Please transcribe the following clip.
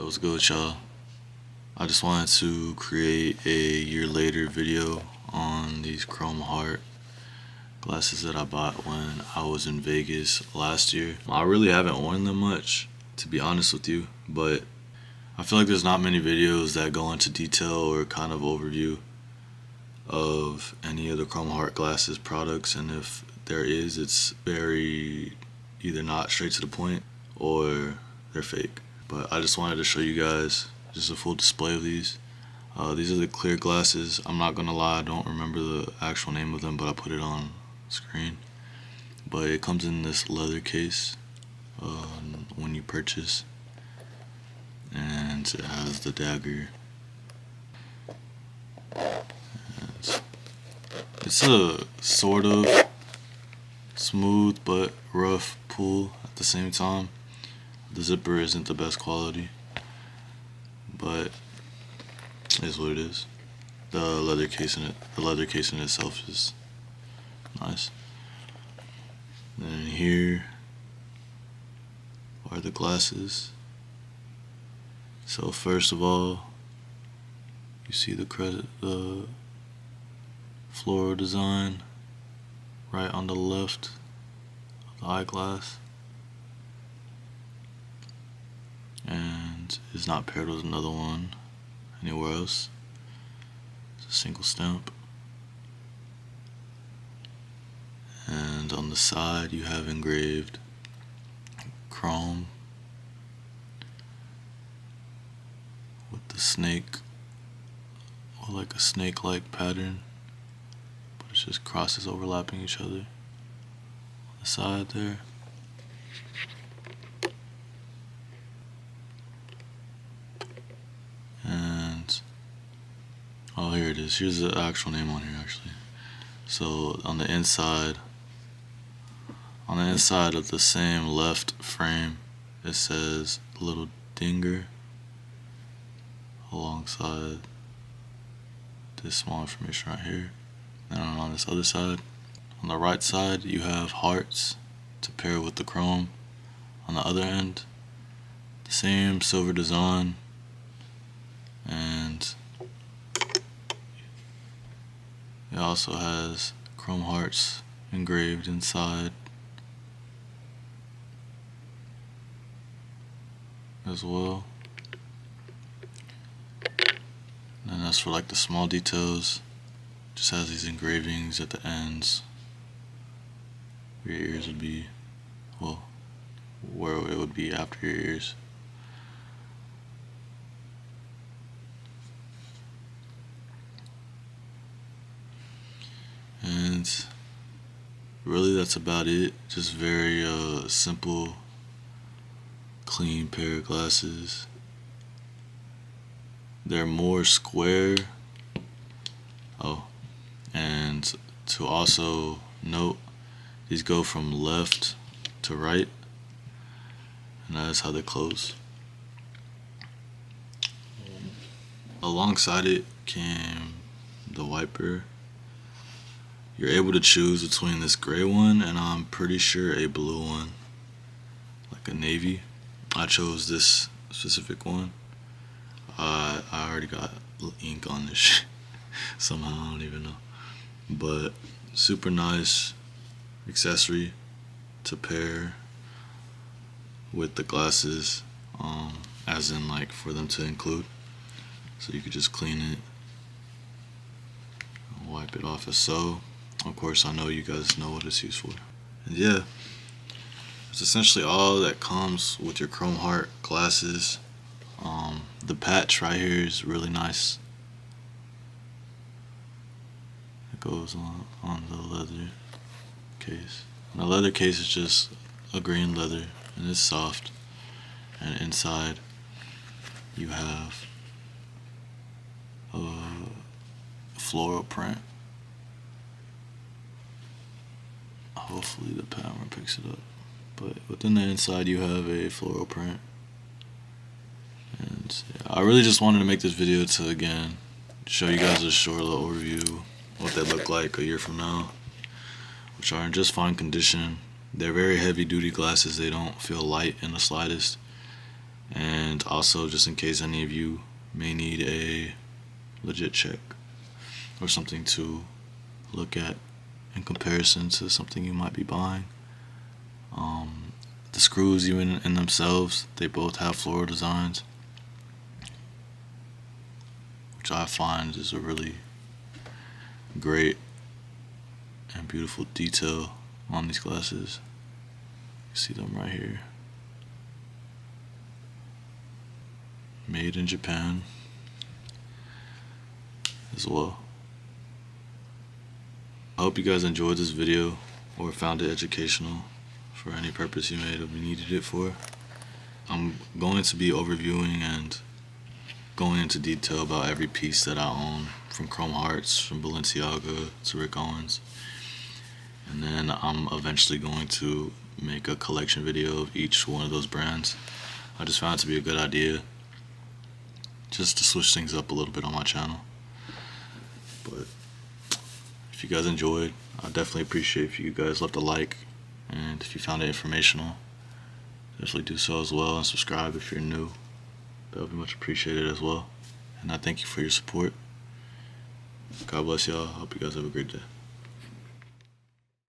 Yo, what's good with y'all? I just wanted to create a year later video on these chrome heart glasses that I bought when I was in Vegas last year. I really haven't worn them much, to be honest with you, but I feel like there's not many videos that go into detail or kind of overview of any of the chrome heart glasses products, and if there is, it's very either not straight to the point or they're fake. But I just wanted to show you guys just a full display of these. These are the clear glasses. I'm not gonna lie, I don't remember the actual name of them, but I put it on screen. But it comes in this leather case when you purchase, and it has the dagger. It's a sort of smooth but rough pull at the same time. The zipper isn't the best quality, but it is what it is. The leather case in itself is nice. Then here are the glasses. So first of all, you see the floral design right on the left of the eyeglass, and it's not paired with another one anywhere else. It's a single stamp. And on the side you have engraved chrome with the snake, or like a snake-like pattern, but it's just crosses overlapping each other on the side there. And oh, here it is. Here's the actual name on here, actually. So on the inside of the same left frame, it says little dinger alongside this small information right here. And on this other side, on the right side, you have hearts to pair with the chrome. On the other end, the same silver design, and it also has chrome hearts engraved inside as well. And that's for like the small details. Just has these engravings at the ends where your ears would be, well, where it would be after your ears. And really that's about it. Just very simple, clean pair of glasses. They're more square. Oh, and to also note, these go from left to right, and that is how they close. Alongside it came the wiper. You're able to choose between this gray one and I'm pretty sure a blue one, like a navy. I chose this specific one. I already got ink on this shit somehow, I don't even know. But super nice accessory to pair with the glasses, as in like for them to include. So you could just clean it, wipe it off as so. Of course, I know you guys know what it's used for. And yeah, it's essentially all that comes with your chrome heart glasses. The patch right here is really nice. It goes on the leather case. And the leather case is just a green leather, and it's soft. And inside you have a floral print. Hopefully the camera picks it up. But within the inside you have a floral print. And yeah, I really just wanted to make this video to, again, show you guys a short little overview what they look like a year from now, which are in just fine condition. They're very heavy duty glasses. They don't feel light in the slightest. And also, just in case any of you may need a legit check or something to look at in comparison to something you might be buying. The screws, even in themselves, they both have floral designs, which I find is a really great and beautiful detail on these glasses. You see them right here. Made in Japan as well. I hope you guys enjoyed this video or found it educational for any purpose you may have needed it for. I'm going to be overviewing and going into detail about every piece that I own, from Chrome Hearts, from Balenciaga to Rick Owens. And then I'm eventually going to make a collection video of each one of those brands. I just found it to be a good idea just to switch things up a little bit on my channel. But if you guys enjoyed, I definitely appreciate if you guys left a like, and if you found it informational, definitely do so as well, and subscribe if you're new. That would be much appreciated as well. And I thank you for your support. God bless y'all. Hope you guys have a great day.